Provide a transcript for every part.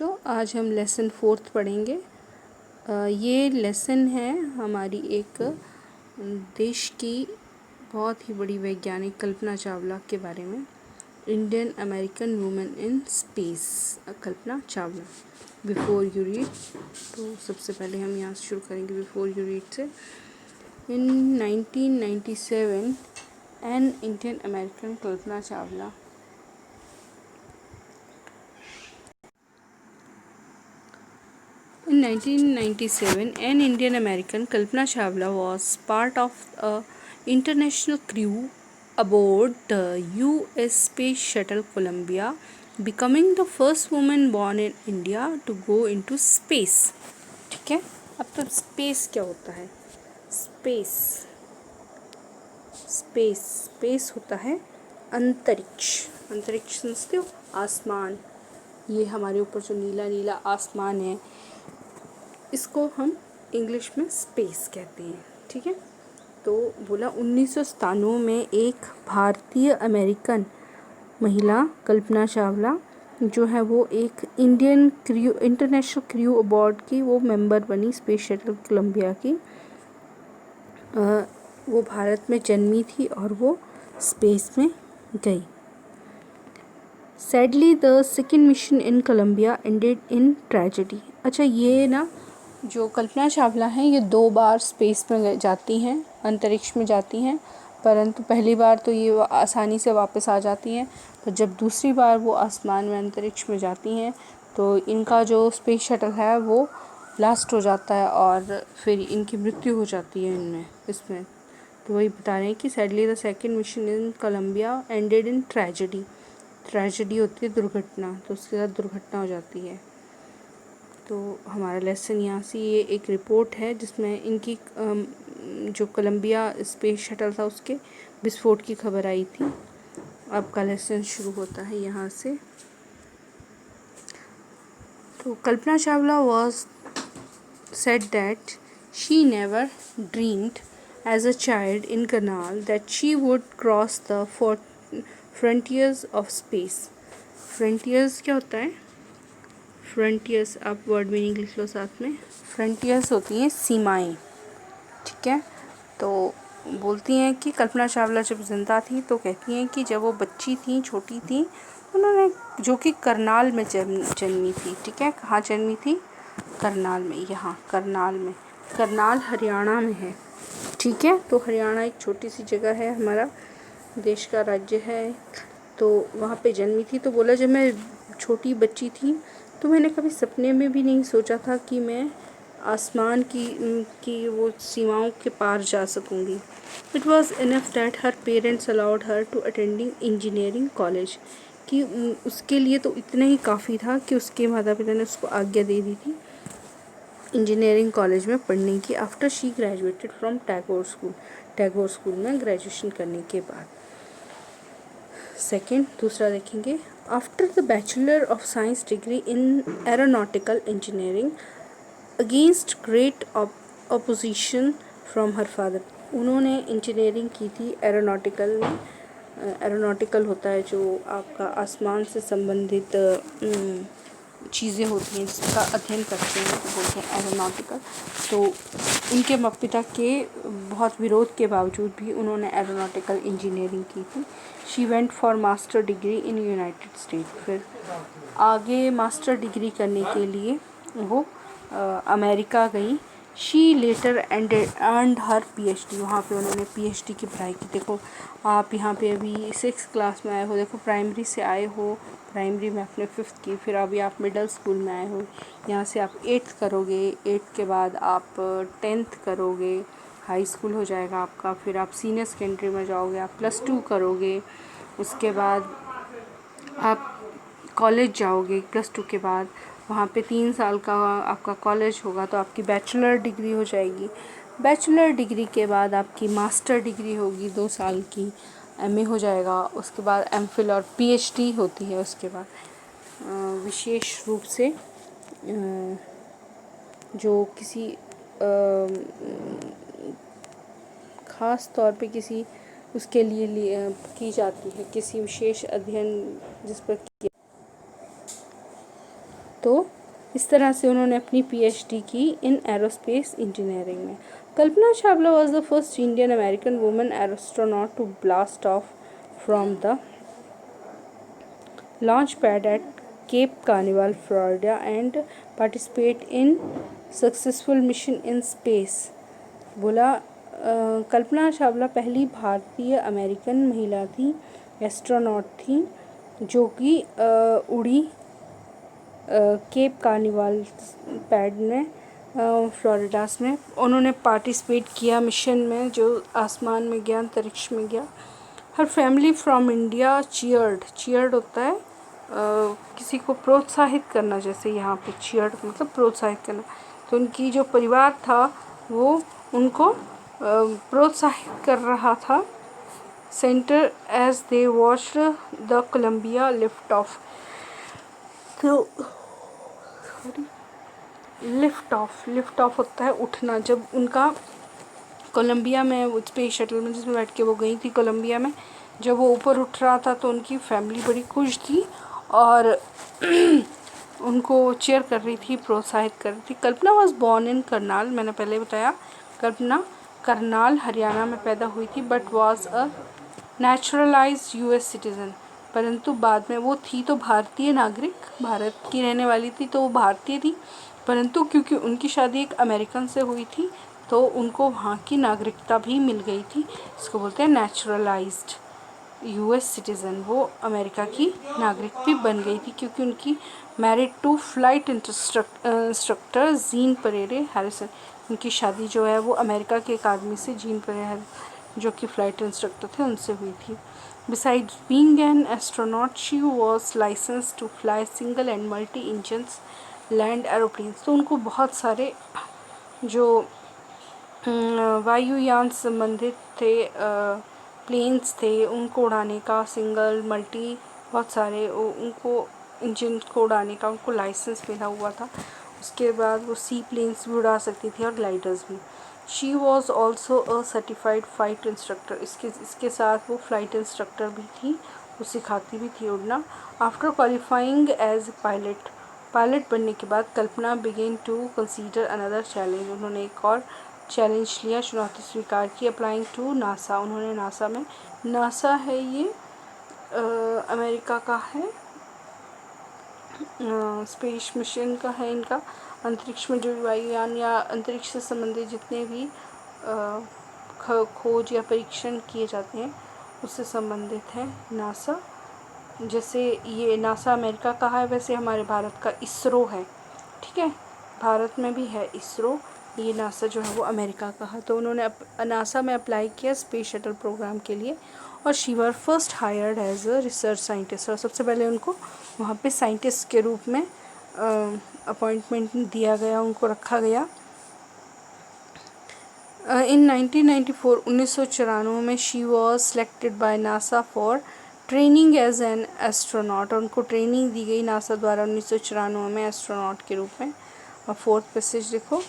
बच्चों, आज हम लेसन 4 पढ़ेंगे। ये लेसन है हमारी एक देश की बहुत ही बड़ी वैज्ञानिक कल्पना चावला के बारे में। Indian American women in space, Kalpana Chawla. Before you read, तो सबसे पहले हम यहाँ से शुरू करेंगे बिफोर यू रीड से। इन 1997 an Indian American Kalpana Chawla In 1997, an Indian American, Kalpana Chawla, was part of a international crew aboard the U.S. Space Shuttle Columbia, becoming the first woman born in India to go into space. ठीक है, अब तो space क्या होता है? Space space space होता है अंतरिक्ष। अंतरिक्ष समझते हो? आसमान। ये हमारे ऊपर जो नीला नीला आसमान है, इसको हम इंग्लिश में स्पेस कहते हैं। ठीक है, तो बोला 1997 में एक भारतीय अमेरिकन महिला कल्पना चावला जो है वो एक इंडियन क्रू इंटरनेशनल क्रू अबॉर्ड की वो मेंबर बनी स्पेस शटल कोलंबिया की। वो भारत में जन्मी थी और वो स्पेस में गई। Sadly the second mission in Columbia ended in tragedy. अच्छा, ये ना जो कल्पना चावला हैं ये 2 बार स्पेस में जाती हैं, अंतरिक्ष में जाती हैं, परंतु पहली बार तो ये आसानी से वापस आ जाती हैं, पर जब दूसरी बार वो आसमान में अंतरिक्ष में जाती हैं तो इनका जो स्पेस शटल है वो ब्लास्ट हो जाता है और फिर इनकी मृत्यु हो जाती है इसमें। तो वही बता रहे हैं कि sadly the second mission in Columbia ended in tragedy. Tragedy होती है दुर्घटना, तो उसके साथ दुर्घटना हो जाती है। तो हमारा लेसन यहाँ से ये एक रिपोर्ट है जिसमें इनकी जो कोलंबिया स्पेस शटल था उसके विस्फोट की खबर आई थी। आपका लेसन शुरू होता है यहाँ से। तो Kalpana Chawla was said that she never dreamed as a child in Karnal that she would cross the frontiers of space. Frontiers क्या होता है? फ्रंटियर्स, आप वर्ड मीनिंग लिख लो साथ में। फ्रंटियर्स होती हैं सीमाएं। ठीक है, तो बोलती हैं कि कल्पना चावला जब जिंदा थी तो कहती हैं कि जब वो बच्ची थी, छोटी थी, उन्होंने जो कि करनाल में जन्मी थी। ठीक है, कहाँ जन्मी थी? करनाल में। यहाँ करनाल में, करनाल हरियाणा में है। ठीक है, तो हरियाणा एक छोटी सी जगह है, हमारा देश का राज्य है, तो वहाँ पे जन्मी थी। तो बोला जब मैं छोटी बच्ची थी तो मैंने कभी सपने में भी नहीं सोचा था कि मैं आसमान की वो सीमाओं के पार जा सकूंगी। It was enough that her parents allowed her to attending engineering college, कि उसके लिए तो इतना ही काफ़ी था कि उसके माता पिता ने उसको आज्ञा दे दी थी इंजीनियरिंग कॉलेज में पढ़ने की। After she graduated from Tagore school में ग्रेजुएशन करने के बाद। सेकेंड, दूसरा देखेंगे। After the bachelor of science degree in aeronautical engineering against great opposition from her father. उन्होंने इंजीनियरिंग की थी एरोनॉटिकल में। एरोनॉटिकल होता है जो आपका आसमान से संबंधित चीज़ें होती हैं जिसका अध्ययन करते हैं, तो बोलते हैं एरोनॉटिकल। तो उनके पिता के बहुत विरोध के बावजूद भी उन्होंने एरोनॉटिकल इंजीनियरिंग की थी। She went for master degree in United state. फिर आगे मास्टर डिग्री करने के लिए वो अमेरिका गई। She later earned her PhD। वहाँ पे उन्होंने PhD की पढ़ाई की। देखो आप यहाँ पे अभी 6th क्लास में आए हो, देखो प्राइमरी से आए हो, प्राइमरी में आपने 5th की, फिर अभी आप मिडिल स्कूल में आए हो, यहाँ से आप 8th करोगे, 8th के बाद आप 10th करोगे, हाई स्कूल हो जाएगा आपका, फिर आप सीनियर सेकेंडरी में जाओगे, आप +2 करोगे, उसके बाद आप कॉलेज जाओगे +2 के बाद, वहाँ पे 3 साल का आपका कॉलेज होगा, तो आपकी बैचलर डिग्री हो जाएगी। बैचलर डिग्री के बाद आपकी मास्टर डिग्री होगी 2 साल की, MA हो जाएगा, उसके बाद MPhil और PhD होती है। उसके बाद विशेष रूप से जो किसी ख़ास तौर पे किसी उसके लिए की जाती है, किसी विशेष अध्ययन जिस पर तो इस तरह से उन्होंने अपनी पीएचडी की इन एरोस्पेस इंजीनियरिंग में। Kalpana Chawla was the first Indian American woman astronaut to blast off from the launch pad at Cape Canaveral, Florida, and participate in successful mission in space। बोला कल्पना चावला पहली भारतीय अमेरिकन महिला थी, एस्ट्रोनॉट थी, जो कि उड़ी केप कार्निवाल पैड में फ्लोरिडास में। उन्होंने पार्टिसिपेट किया मिशन में जो आसमान में गया, अंतरिक्ष में गया। हर फैमिली फ्रॉम इंडिया चीयर्ड होता है किसी को प्रोत्साहित करना, जैसे यहाँ पे चीयर्ड मतलब प्रोत्साहित करना। तो उनकी जो परिवार था वो उनको प्रोत्साहित कर रहा था। Centre as they watched the Columbia lift off. तो लिफ्ट ऑफ होता है उठना। जब उनका कोलंबिया में स्पेस शटल में जिसमें बैठ के वो गई थी कोलंबिया में, जब वो ऊपर उठ रहा था तो उनकी फैमिली बड़ी खुश थी और उनको चेयर कर रही थी, प्रोत्साहित कर रही थी। कल्पना वॉज बॉर्न इन करनाल, मैंने पहले बताया कल्पना करनाल हरियाणा में पैदा हुई थी, but was a naturalised US citizen. परंतु बाद में वो थी तो भारतीय नागरिक, भारत की रहने वाली थी, तो वो भारतीय थी, परंतु क्योंकि उनकी शादी एक अमेरिकन से हुई थी तो उनको वहाँ की नागरिकता भी मिल गई थी। इसको बोलते हैं नेचुरलाइज्ड यूएस सिटीज़न। वो अमेरिका की नागरिक भी बन गई थी क्योंकि उनकी married to flight instructor Jean Pierre Harrison. उनकी शादी जो है वो अमेरिका के एक आदमी से, जीन परेरे जो कि फ़्लाइट इंस्ट्रक्टर थे, उनसे हुई थी। Besides being an astronaut, she was licensed to fly single and multi-engines land aeroplanes। तो उनको बहुत सारे जो वायुयान से संबंधित थे प्लेन्स थे उनको उड़ाने का, सिंगल मल्टी बहुत सारे उनको इंजन को उड़ाने का उनको लाइसेंस मिला हुआ था। उसके बाद वो सी प्लेन्स भी उड़ा सकती थी और ग्लाइडर्स भी। She was also a certified flight instructor. इसके साथ वो फ्लाइट इंस्ट्रक्टर भी थी, वो सिखाती भी थी उड़ना। आफ्टर क्वालिफाइंग एज पायलट बनने के बाद Kalpana began to consider another challenge. उन्होंने एक और चैलेंज लिया, चुनौती स्वीकार की। अप्लाइंग टू नासा, उन्होंने नासा में, नासा है ये अमेरिका का है, स्पेस मिशन का है इनका। अंतरिक्ष में जो वायुयान या अंतरिक्ष से संबंधित जितने भी खोज या परीक्षण किए जाते हैं उससे संबंधित है नासा। जैसे ये नासा अमेरिका का है, वैसे हमारे भारत का इसरो है, ठीक है, भारत में भी है इसरो। ये नासा जो है वो अमेरिका का है। तो उन्होंने नासा में अप्लाई किया स्पेस शटल प्रोग्राम के लिए और she was first hired as a research scientist. और सबसे पहले उनको वहाँ पे साइंटिस्ट के रूप में अपॉइंटमेंट दिया गया, उनको रखा गया। इन 1994 में she was selected by NASA for training as an astronaut. उनको ट्रेनिंग दी गई नासा द्वारा 1994 में एस्ट्रोनॉट के रूप में। और फोर्थ पैसेज देखो,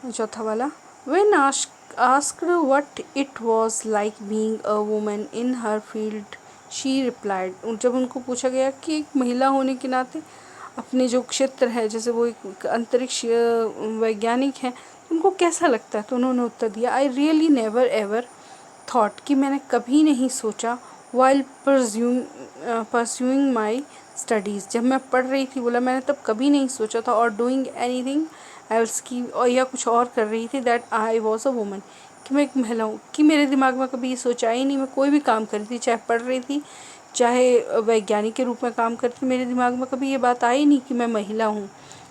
चौथा वाला, when asked what it was like being a woman in her field she replied. जब उनको पूछा गया कि एक महिला होने के नाते अपने जो क्षेत्र है, जैसे वो एक अंतरिक्ष वैज्ञानिक हैं, उनको कैसा लगता है, तो उन्होंने उत्तर दिया, I really never ever thought, कि मैंने कभी नहीं सोचा, वाइल परस्यूइंग माई स्टडीज़, जब मैं पढ़ रही थी, बोला मैंने तब कभी नहीं सोचा था, और डूइंग एनीथिंग एल्स की, और या कुछ और कर रही थी, that I was a woman, कि मैं एक महिला हूँ, कि मेरे दिमाग में कभी ये सोचा ही नहीं। मैं कोई भी काम कर रही थी, चाहे पढ़ रही थी, चाहे वैज्ञानिक के रूप में काम करती, मेरे दिमाग में कभी ये बात आई नहीं कि मैं महिला हूँ।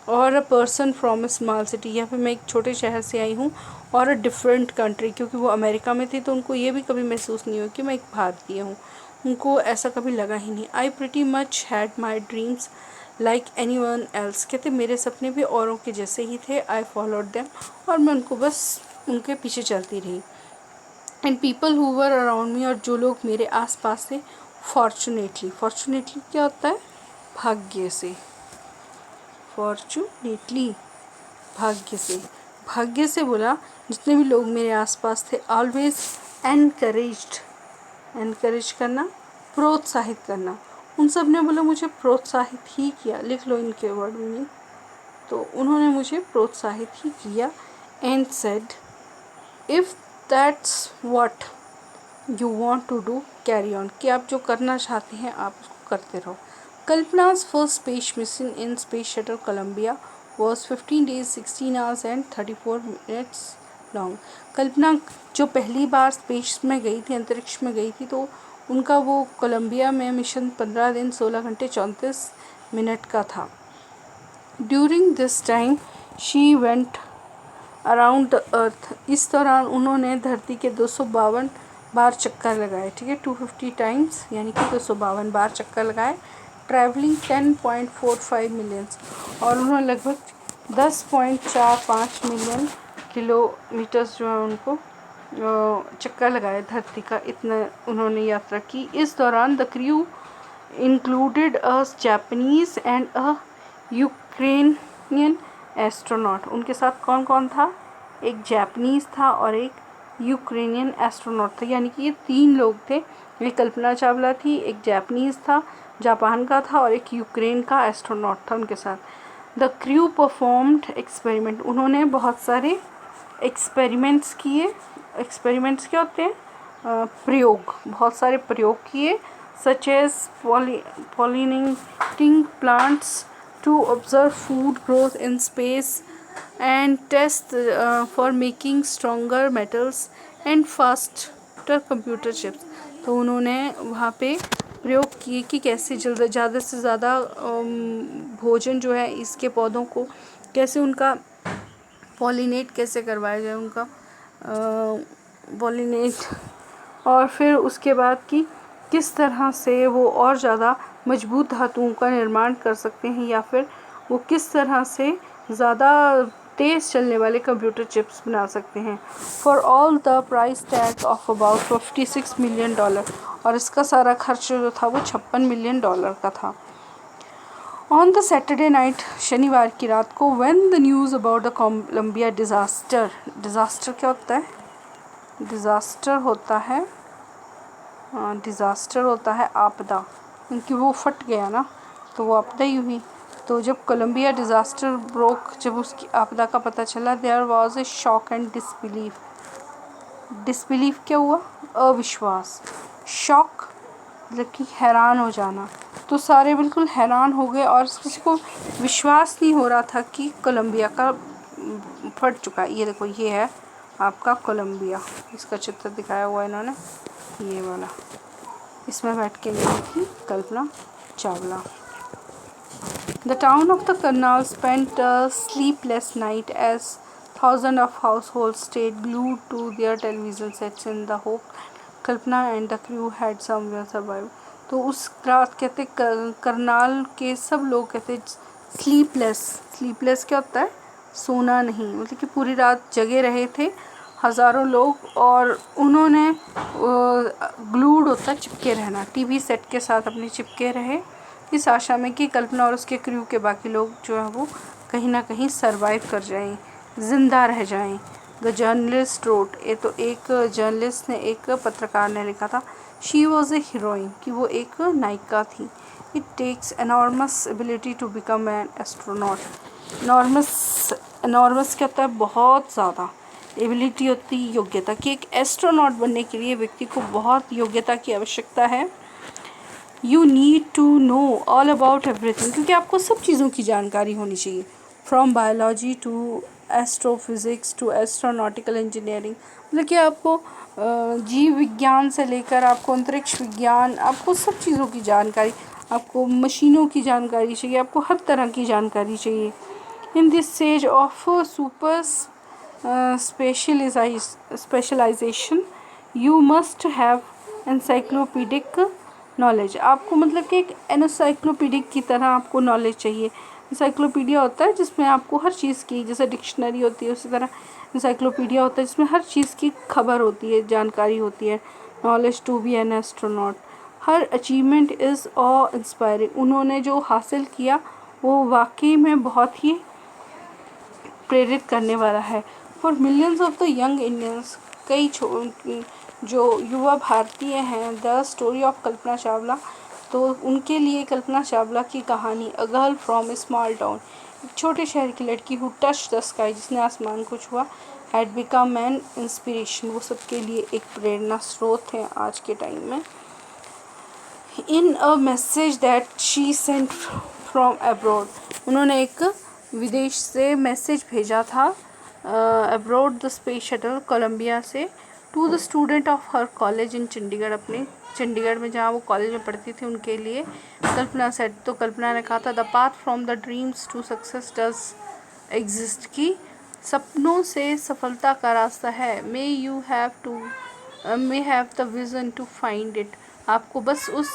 और a person from a small city, या फिर मैं एक छोटे शहर से आई हूँ, और अ डिफरेंट कंट्री, क्योंकि वो अमेरिका में थी तो उनको ये भी कभी महसूस नहीं हुआ कि मैं एक भारतीय हूँ, उनको ऐसा कभी लगा ही नहीं। आई pretty much had my dreams like any one else, कहते मेरे सपने भी औरों के जैसे ही थे। आई फॉलोड देम, और मैं उनको बस उनके पीछे चलती रही। And people who were around me, और जो लोग मेरे आसपास थे, फॉर्चुनेटली क्या होता है, भाग्य से, फॉर्चुनेटली भाग्य से बोला, जितने भी लोग मेरे आसपास थे, ऑलवेज एनकरेज करना, प्रोत्साहित करना, उन सब ने बोला मुझे प्रोत्साहित ही किया, लिख लो इनके वर्ड मीनिंग। तो उन्होंने मुझे प्रोत्साहित ही किया। And said if that's what you want to do carry on, कि आप जो करना चाहते हैं आप उसको करते रहो। कल्पना's first space mission in Space Shuttle Columbia was 15 days, 16 hours and 34 minutes long. कल्पना जो पहली बार स्पेस में गई थी, अंतरिक्ष में गई थी, तो उनका वो कोलंबिया में मिशन 15 दिन 16 घंटे 34 मिनट का था। During this time she went around the earth, इस दौरान उन्होंने धरती के 252 बार चक्कर लगाए। ठीक है, 250 टाइम्स यानी कि 252 बार चक्कर लगाए। ट्रैवलिंग 10.45 मिलियंस, और उन्होंने लगभग 10.45 मिलियन किलोमीटर्स जो है उनको चक्कर लगाए धरती का, इतना उन्होंने यात्रा की। इस दौरान the crew included a Japanese and a Ukrainian astronaut. उनके साथ कौन कौन था? एक जापानीज था और एक यूक्रेनियन एस्ट्रोनॉट था, यानी कि ये 3 लोग थे। एक कल्पना चावला थी, एक जापानीज था, जापान का था, और एक यूक्रेन का एस्ट्रोनॉट था उनके साथ। द क्रू परफॉर्म्ड एक्सपेरिमेंट, उन्होंने बहुत सारे एक्सपेरिमेंट्स किए। एक्सपेरिमेंट्स क्या होते हैं? प्रयोग, बहुत सारे प्रयोग किए। Such as pollinating plants to observe food growth in space and test for making stronger metals and faster computer chips। तो उन्होंने वहाँ पे प्रयोग किए कि कैसे ज़्यादा से ज़्यादा भोजन जो है इसके पौधों को कैसे उनका पॉलिनेट कैसे करवाया जाए, उनका पॉलिनेट, और फिर उसके बाद कि किस तरह से वो और ज़्यादा मजबूत धातुओं का निर्माण कर सकते हैं, या फिर वो किस तरह से ज़्यादा तेज़ चलने वाले कंप्यूटर चिप्स बना सकते हैं। For all the price tag of about $56 million, और इसका सारा खर्च जो था वो $56 मिलियन का था। ऑन द सैटरडे नाइट, शनिवार की रात को, when the news about the Columbia disaster, disaster क्या होता है? डिज़ास्टर होता है आपदा, क्योंकि वो फट गया ना, तो वो आपदा ही हुई। तो जब कोलंबिया डिज़ास्टर ब्रोक, जब उसकी आपदा का पता चला, there was a shock and disbelief. Disbelief क्या हुआ? अविश्वास। शॉक मतलब कि हैरान हो जाना, तो सारे बिल्कुल हैरान हो गए और किसी को विश्वास नहीं हो रहा था कि कोलंबिया का फट चुका है। ये देखो, ये है आपका कोलंबिया, इसका चित्र दिखाया हुआ है इन्होंने, ये वाला। इसमें बैठ के गई थी Kalpana Chawla. The town of the Karnal spent a sleepless night as thousands of households stayed glued to their television sets in the hope Kalpana and the crew had somewhere survived। तो उस रात कहते करनाल के सब लोग कहते स्लीपलेस क्या होता है? सोना नहीं, मतलब कि पूरी रात जगे रहे थे हज़ारों लोग, और उन्होंने ग्लूड होता है चिपके रहना, टीवी सेट के साथ अपने चिपके रहे, इस आशा में कि कल्पना और उसके क्रू के बाकी लोग जो है वो कहीं ना कहीं सरवाइव कर जाएं, ज़िंदा रह जाएं। द जर्नलिस्ट रोट, ये तो एक जर्नलिस्ट ने, एक पत्रकार ने लिखा था, शी वॉज ए हीरोइन, कि वो एक नायिका थी। It takes enormous ability to become an astronaut. Enormous क्या होता है? बहुत ज़्यादा। एबिलिटी होती है योग्यता, कि एक एस्ट्रोनॉट बनने के लिए व्यक्ति को बहुत योग्यता की आवश्यकता है। You need to know all about everything, क्योंकि आपको सब चीज़ों की जानकारी होनी चाहिए, from biology to astrophysics to astronautical engineering, मतलब कि आपको जीव विज्ञान से लेकर आपको अंतरिक्ष विज्ञान, आपको सब चीज़ों की जानकारी, आपको मशीनों की जानकारी चाहिए, आपको हर तरह की जानकारी चाहिए। In this stage of super specialization you must have encyclopedic knowledge. आपको मतलब कि एक एनसाइक्लोपीडिक की तरह आपको नॉलेज चाहिए। इंसाइक्लोपीडिया होता है जिसमें आपको हर चीज़ की, जैसे डिक्शनरी होती है उसी तरह इंसाइक्लोपीडिया होता है जिसमें हर चीज़ की खबर होती है, जानकारी होती है। Knowledge to be an astronaut, her achievement is awe inspiring. उन्होंने जो हासिल किया वो वाकई में बहुत ही प्रेरित करने वाला है। For millions of the young Indians, कई जो युवा भारतीय हैं, the story of Kalpana Chawla तो उनके लिए कल्पना चावला की कहानी a girl from A small town, एक छोटे शहर की लड़की हु टच द स्काई, जिसने आसमान को छुआ, हैड बिकम एन इंस्पिरेशन, वो सबके लिए एक प्रेरणा स्रोत है आज के टाइम में। In a message that she sent from abroad, उन्होंने एक विदेश से मैसेज भेजा था abroad the space shuttle Columbia से, to the student of her college in Chandigarh, अपने चंडीगढ़ में जहाँ वो कॉलेज में पढ़ती थी उनके लिए। कल्पना सेट, तो कल्पना ने कहा था the path from the dreams to success does exist, की सपनों से सफलता का रास्ता है। May you have the vision to find it, आपको बस उस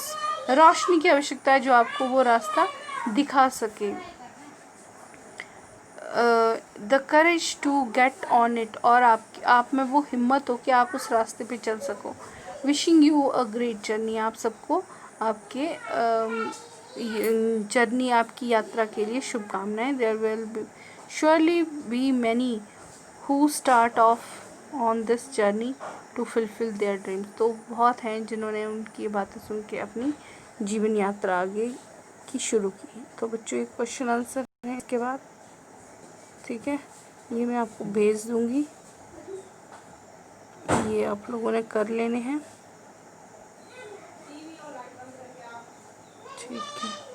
रोशनी की आवश्यकता है जो आपको वो रास्ता दिखा सके। The courage to get on it, और आप में वो हिम्मत हो कि आप उस रास्ते पे चल सको। Wishing you a great journey, आप सबको आपके जर्नी, आपकी यात्रा के लिए शुभकामनाएं। There will be surely be many who start off on this journey to fulfil their dreams, तो बहुत हैं जिन्होंने उनकी बातें सुन के अपनी जीवन यात्रा आगे की शुरू की। तो बच्चों एक क्वेश्चन आंसर है इसके बाद, ठीक है, ये मैं आपको भेज दूंगी, ये आप लोगों ने कर लेने हैं, ठीक है।